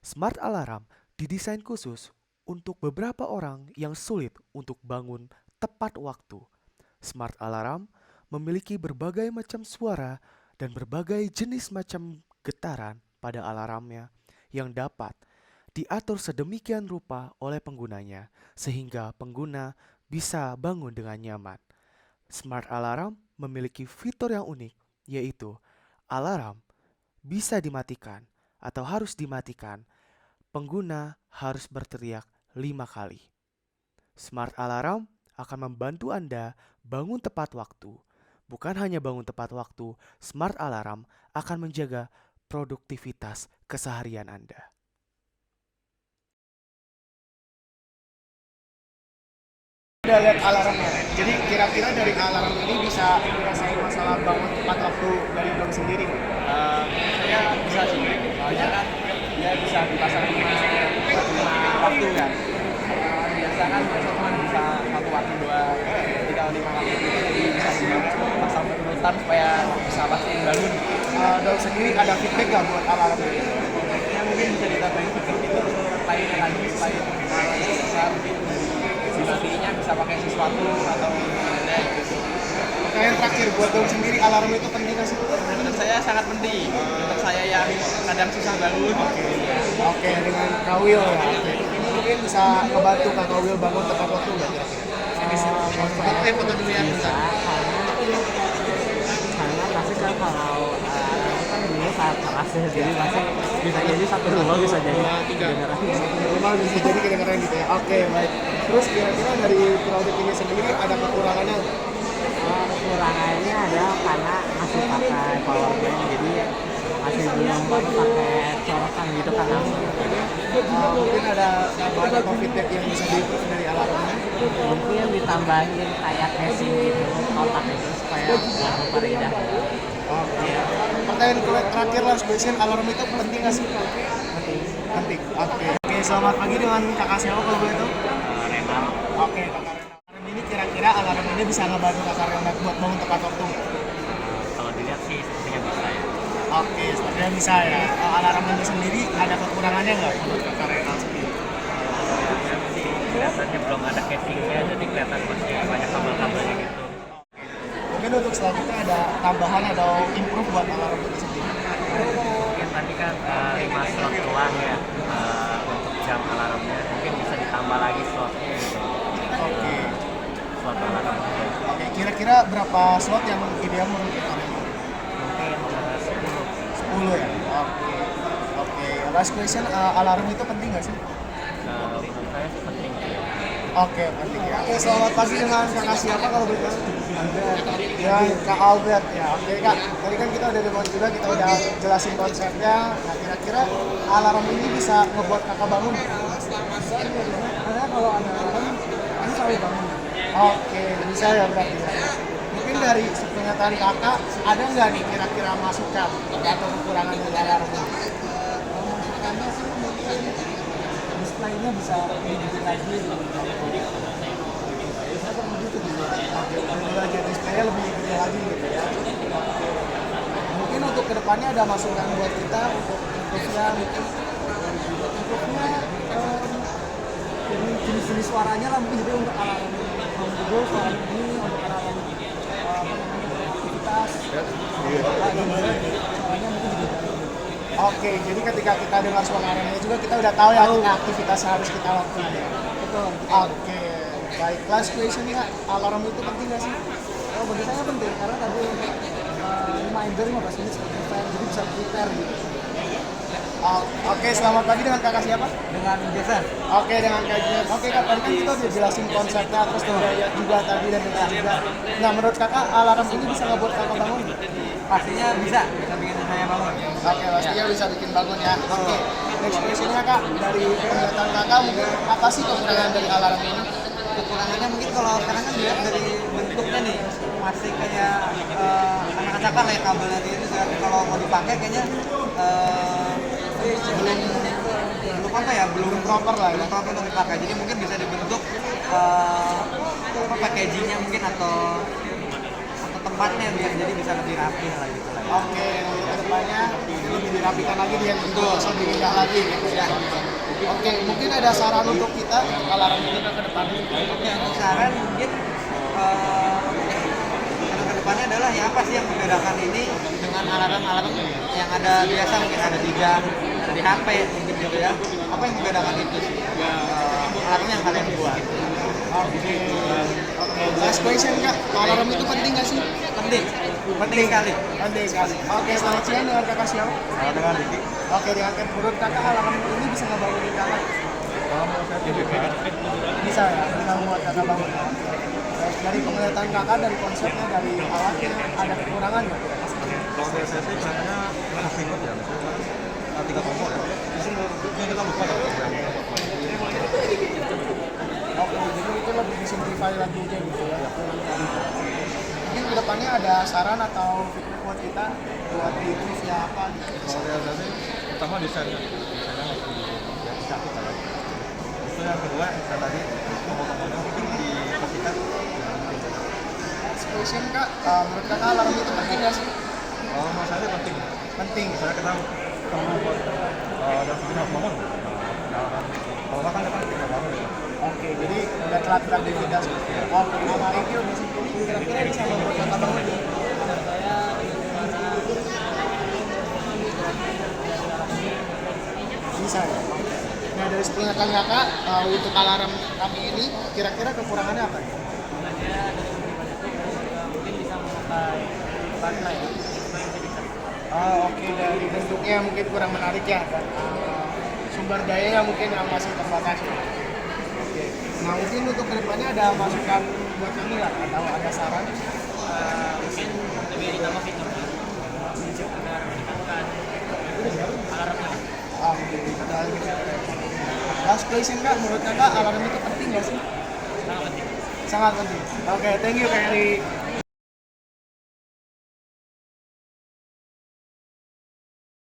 Smart alarm didesain khusus untuk beberapa orang yang sulit untuk bangun tepat waktu. Smart alarm memiliki berbagai macam suara dan berbagai jenis macam getaran pada alarmnya yang dapat diatur sedemikian rupa oleh penggunanya sehingga pengguna bisa bangun dengan nyaman. Smart alarm memiliki fitur yang unik, yaitu alarm bisa dimatikan atau harus dimatikan. Pengguna harus berteriak 5 kali. Smart alarm akan membantu Anda bangun tepat waktu. Bukan hanya bangun tepat waktu, smart alarm akan menjaga produktivitas keseharian Anda. Udah lihat alarmnya. Jadi kira-kira dari alarm ini bisa menyelesaikan masalah bangun tepat waktu dari dong sendiri nih. Saya bisa sih, soalnya kan dia bisa dipasang waktu kan. Biasa kan biasa cuma bisa satu waktu doang. Jadi kalau 5 waktu itu jadi bisa pasang berurutan supaya bisa pastiin bangun. Dong sendiri ada feedback nggak buat alarm ini? Ya mungkin bisa ditambahin fitur lainnya lagi selain bisa mungkin dimatiinnya bisa pakai sesuatu atau gimana gitu. Yang terakhir buat dong sendiri alarm itu penting nggak sih? Menurut saya sangat penting untuk saya yang kadang susah bangun. Oke, dengan Kawil ya. Oke. Ini mungkin bisa ngebantu Kak Kawil bangun tepat waktu nggak kira-kira? Foto dulu ya. Karena pasti kan kalau itu kan dulu saat keras ya, jadi pasti bisa jadi satu rumah bisa jadi kedengaran. Rumah bisa jadi kedengeran gitu ya. Oke, baik. Terus kira-kira dari produk ini sendiri ada kekurangannya nggak? Kekurangannya ada karena masih pakai power bank, jadi masih belum pakai colokan gitu karena Mungkin ada tambahan atau feedback yang bisa di-improve dari alarmnya. mungkin ditambahin kayak casing gitu kotak itu supaya nggak memperindah. Oke. Pertanyaan terakhir last question, alarm itu penting nggak sih? Penting. Oke. Oke, selamat pagi dengan kakak siapa kalau boleh tahu? Renal. Oke, kakak Rena. Alarm ini kira-kira alarm ini bisa ngebantu kakak Rena buat bangun tepat waktu nggak? Kalau dilihat sih sepertinya bisa ya. Oke, sepertinya bisa ya. Alarm ini sendiri ada kekurangannya nggak menurut kakak Rena sendiri? Kelihatannya belum ada casingnya, jadi kelihatan masih banyak kabel-kabelnya gitu. Mungkin untuk selanjutnya ada tambahan atau improve buat alarm itu sendiri. Mungkin tadi kan 5 slot doang ya untuk jam alarmnya, mungkin bisa ditambah lagi slotnya gitu. Oke. Slot alarmnya Oke, kira-kira berapa slot yang ideal menurut kakak Rena? mungkin 10. 10 ya? Oke. Oke, last question, alarm itu penting nggak sih? Menurut saya sih penting ya. Oke, penting ya. Oke, selamat pagi dengan kakak siapa kalau boleh tahu? Ya, Kak Albert ya. Oke Kak, tadi kan kita udah demoin juga, kita udah jelasin konsepnya. Nah, kira-kira alarm ini bisa ngebuat kakak bangun? Karena kalau ada alarm, ini selalu bangun. Oke, bisa ya berarti ya. Mungkin dari pernyataan kakak, ada nggak nih kira-kira masukan atau kekurangan dari alarm ini? Masukannya sih mungkin displaynya bisa lebih lagi. Belajar displaynya lebih gede lagi gitu ya. Mungkin untuk kedepannya ada masukan buat kita untuk improve-nya mungkin improve-nya jenis-jenis suaranya lah mungkin, jadi untuk alarm Google suara ini untuk alarm aktivitas suaranya mungkin juga. Oke, jadi ketika kita dengar suaranya juga kita udah tahu ya aktivitas yang harus kita lakukan ya. Betul. Oke, baik. Last question ya, alarm itu penting nggak sih? Oh, bagi saya penting karena tadi reminder 15 menit sebelum prepare, jadi bisa prepare gitu. Oke, selamat pagi dengan kakak siapa? Dengan Jason, Oke, dengan Kak Jen. Oke Kak, tadi kan kita udah jelasin konsepnya, terus udah lihat juga tadi dan dengar juga. Nah, menurut kakak alarm ini bisa ngebuat kakak bangun? pastinya bisa bikin saya bangun. Oke, pastinya bisa bikin bangun ya. Oke, next question-nya Kak, dari penglihatan kakak mungkin apa sih kekurangan dari alarm ini? Kekurangannya mungkin kalau sekarang kan dilihat dari bentuknya nih masih kayak acak-acakan lah ya kabelnya gitu kan. Kalau mau dipakai kayaknya belum apa ya belum proper lah belum proper untuk dipakai, jadi mungkin bisa dibentuk apa packagingnya mungkin atau tempatnya biar jadi bisa lebih rapi lah gitu lah. Oke, untuk kedepannya mungkin lebih dirapikan lagi dia untuk bisa lebih indah lagi gitu ya. Oke, mungkin ada saran untuk kita alarm kita ke depan. Oke, untuk saran mungkin saran kedepannya adalah ya apa sih yang membedakan ini dengan alarm-alarm yang ada biasa mungkin ada di jam, ada di HP mungkin juga ya. Apa yang membedakan itu sih? Alarm yang kalian buat. Oke, oke. Last question Kak, alarm itu penting nggak sih? Penting, penting sekali. Penting sekali. Oke, selamat siang dengan kakak siapa? Kalau dengan Riki, Oke, dengan menurut kakak alarm ini bisa ngebangunin kakak? kalau menurut saya tidak. Bisa ya, bisa membuat kakak bangun. Baik, dari penglihatan kakak, dari konsepnya, dari alatnya, ada kekurangan nggak? Kalau dari saya sih kayaknya masih singkat ya, misalnya 3 tombol ya. Ini kita lupa ya. Oke, jadi itu lebih disimplify lagi aja gitu ya. Mungkin kedepannya ada saran atau feedback buat kita buat improve ya apa gitu. Kalau dari saya sih, pertama desainnya harus dicatat ya. Itu yang kedua, saya tadi tombol-tombolnya mungkin dipastikan. Question Kak, menurut kakak alarm itu penting nggak sih? Kalau menurut saya sih penting. Penting. Misalnya kita perlu buat dan mungkin harus bangun. Kalau makan kita tinggal bangun ya. Oke, jadi udah telat beraktivitas. Oke, sama Iki udah sendiri kira-kira bisa membuat kakak bangun. Bisa ya. Nah dari sepengetahuan kakak untuk alarm kami ini kira-kira kekurangannya apa? Mungin bisa memakai baterai ya. Oke, dari bentuknya mungkin kurang menarik ya dan sumber dayanya mungkin yang masih terbatas. Oke. Nah mungkin untuk kedepannya ada masukan buat kami nggak atau ada saran? Mungkin lebih ditambah fiturnya agar meningkatkan alarmnya. Oke, ada gitu. Last question Kak, menurut kakak alarm itu penting nggak sih? Sangat penting. Sangat penting. Oke, thank you Kak Eri.